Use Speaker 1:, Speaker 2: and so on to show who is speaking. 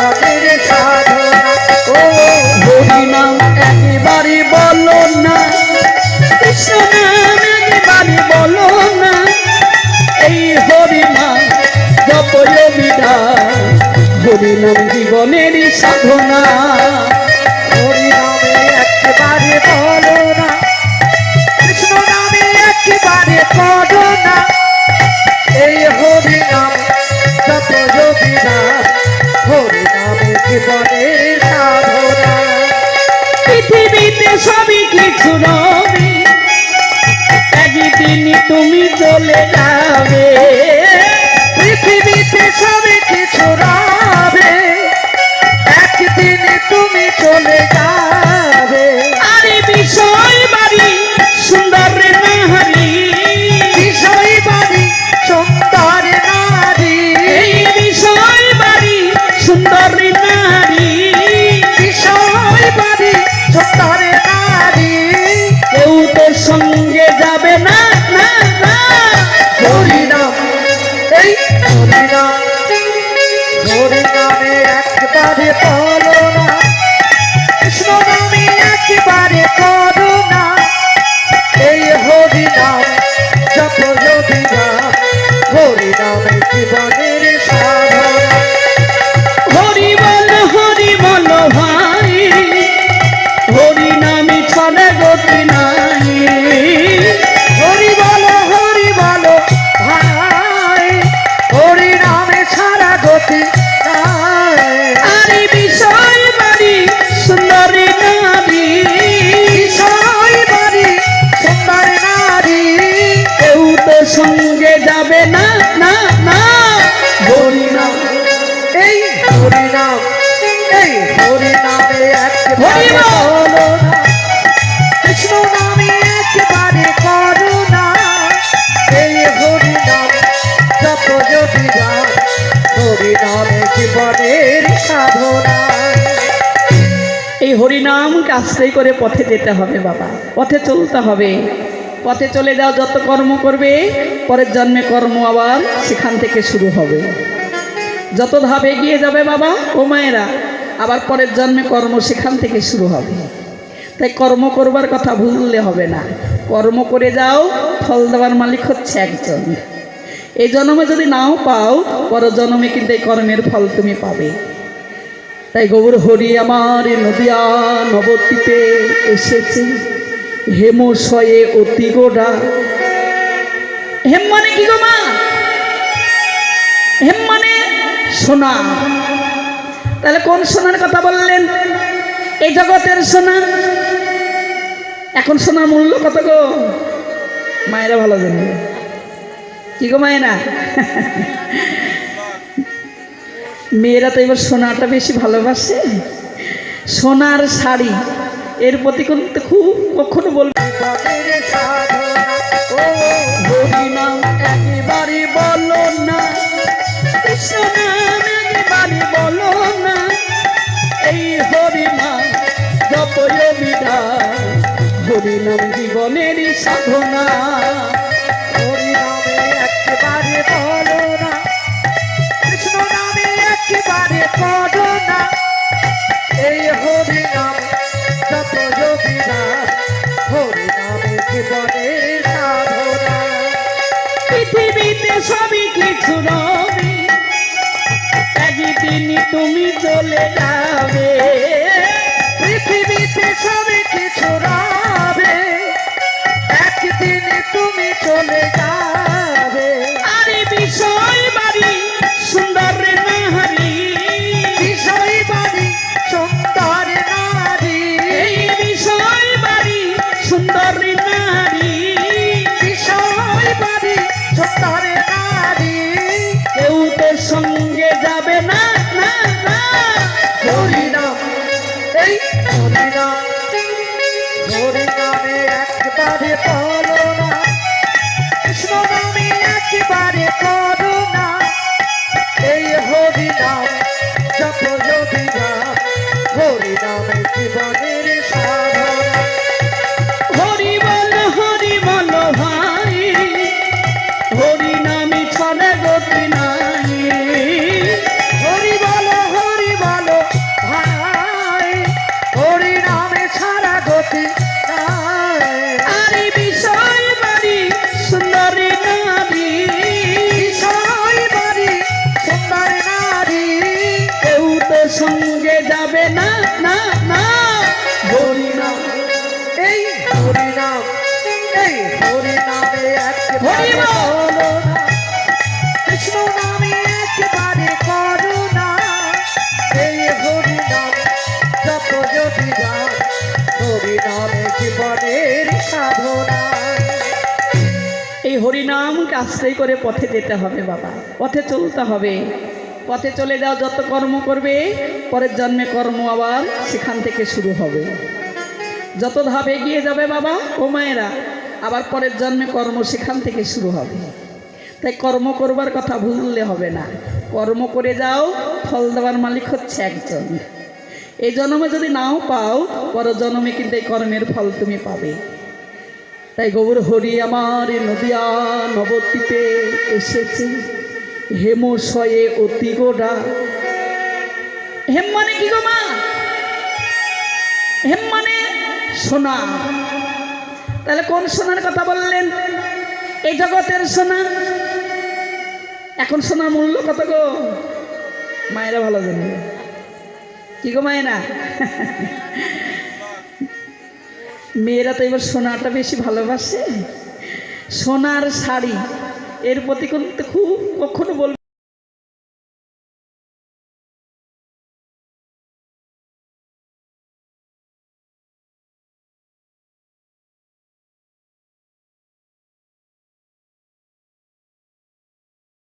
Speaker 1: জীবনের সাধনা।
Speaker 2: ও হরি নাম একবারে বলো না, কৃষ্ণ নাম একবারে বলো না, এই হরি নাম জপয় বিধান, হরি নাম জীবনের সাধনা।
Speaker 1: হরি নামে একবারে বলো না, কৃষ্ণ নামে একবারে পড়ো না, এই হরি নাম জপয় বিধান, হরি নামে জীবনের সাধনা।
Speaker 2: পৃথিবীতে সবই কিছু রবে, একদিন তুমি চলে যাবে।
Speaker 1: পৃথিবীতে সবই কিছু রবে, একদিন তুমি চলে যাবে।
Speaker 2: আরে বিষয় বাড়ি সুন্দর নারী,
Speaker 1: বিষয় বাড়ি সুন্দর নারী,
Speaker 2: এই বিষয় বাড়ি সুন্দর নারী,
Speaker 1: বিষয় বাড়ি সুন্দর নারী,
Speaker 2: কেউ তোর সঙ্গে যাবে না, না না।
Speaker 1: হরি নাম, এই হরি নাম, হরি নামে একবারে বলো না, কৃষ্ণ নামে একবারে করো না, এই হরি নাম জপয় বিধান, হরি নামে জীবনের সাধনা।
Speaker 2: হরি বল ভাই, হরি নামে ছড়ে গতি নাই।
Speaker 1: হরি বলো ভাই, হরি নামে ছাড়া গতি নাই।
Speaker 2: আরে বিষয় বাড়ি সুন্দরী নারী,
Speaker 1: বিষয় বাড়ি সুন্দর নারী,
Speaker 2: কেউ তো সঙ্গে যাবে না, না না।
Speaker 1: হরি নাম, এই হরি নাম, এই হরি নামে একবারে
Speaker 2: হরি বল।
Speaker 1: বলো না, কৃষ্ণ নামে একবারে করো না, এই হরি নাম জপয় বিধান, হরি নামে জীবনের সাধনা।
Speaker 2: এই হরিনামকে আশ্রয় করে পথে যেতে হবে বাবা, পথে চলতে হবে। পথে চলে যাও, যত কর্ম করবে পরের জন্মে কর্ম আবার সেখান থেকে শুরু হবে। যত ধাপ এগিয়ে যাবে বাবা ও মায়েরা, আবার পরের জন্মে কর্ম সেখান থেকে শুরু হবে। তাই কর্ম করবার কথা ভুললে হবে না, কর্ম করে যাও, ফল দেওয়ার মালিক হচ্ছে একজন। এই জন্মে যদি নাও পাও, পর জন্মে কিন্তু এই কর্মের ফল তুমি পাবে। তাই গৌর হরি আমার নদিয়া নবদ্বীপে এসেছে, হেমশয়ে অতি গোড়া। হেম মানে কি গো মা? হেম মানে সোনা। তাহলে কোন সোনার কথা বললেন? এই জগতের সোনা। এখন সোনার মূল্য কত গো? মায়েরা ভালো জানে। কি গো মায়েরা? মেয়েরা তো এবার সোনাটা বেশি ভালোবাসে। সোনার শাড়ি এর প্রতি কিন্তু খুব কখনো বলবে
Speaker 1: জীবনের সাধনা। ও
Speaker 2: হরি নাম একবারে বলো না, কৃষ্ণ নাম একবারে বলো না, এই হরি নাম জপয় বিধান, হরি নাম জীবনের সাধনা।
Speaker 1: হরি নামে একবারে বলো না, কৃষ্ণ নামে একবারে পড়ো না, এই হরি নাম জপয় বিধান, হরি নামে জীবনের সাধনা।
Speaker 2: পৃথিবীতে সবই কিছু রবে, একদিন তুমি চলে যাবে।
Speaker 1: পৃথিবীতে সবে কিছু রবে, একদিন তুমি চলে যাবে।
Speaker 2: আরে বিষয় বাড়ি সুন্দর নারী,
Speaker 1: বিষয় বাড়ি সুন্দর নারী,
Speaker 2: এই বিষয় বাড়ি সুন্দর নারী,
Speaker 1: বিষয় বাড়ি সুন্দর নারী,
Speaker 2: কেউ তো সঙ্গে যাবে না, না না।
Speaker 1: হরি নাম, এই হরি নাম, হরি নামে একবারে বলো না, কৃষ্ণ নামে একবারে করো না, এই হরি নাম জপয় বিধান, হরি নামে জীবনের সাধনা।
Speaker 2: হরি বল ভাই, হরি নামে ছড়ে গতি নাই।
Speaker 1: হরি বলো
Speaker 2: সঙ্গে যাবে না না না।
Speaker 1: হরিনাম এই হরিনাম এই হরিনামে একবারে
Speaker 2: হরিনাম।
Speaker 1: বলো না কৃষ্ণ নামে একবারে করো না এই হরিনাম যত যদি যান হরিনামে জীবনের সাধনা।
Speaker 2: এই হরিনামকে আশ্রয় করে পথে যেতে হবে বাবা, পথে চলতে হবে। পথে চলে যাও, যত কর্ম করবে পরের জন্মে কর্ম আবার সেখান থেকে শুরু হবে। যত ধাপ এগিয়ে যাবে বাবা ও মায়েরা, আবার পরের জন্মে কর্ম সেখান থেকে শুরু হবে। তাই কর্ম করবার কথা ভুললে হবে না। কর্ম করে যাও, ফল দেওয়ার মালিক হচ্ছে একজন। এই জন্মে যদি নাও পাও, পরের জন্মে কিন্তু এই কর্মের ফল তুমি পাবে। তাই গৌর হরি আমার নদিয়া নবদ্বীপে এসেছে হেমশয়ে অতি গোড়া। হেম মানে কি গো মা? হেম মানে সোনা। তাহলে কোন সোনার কথা বললেন? এই জগতের সোনা। এখন সোনার মূল্য কত গো? মায়েরা ভালো জানে। কি গো মায়েরা? মেয়েরা তো এবার সোনাটা বেশি ভালোবাসে। সোনার শাড়ি এর প্রতি কিন্তু খুব কখনো বলবে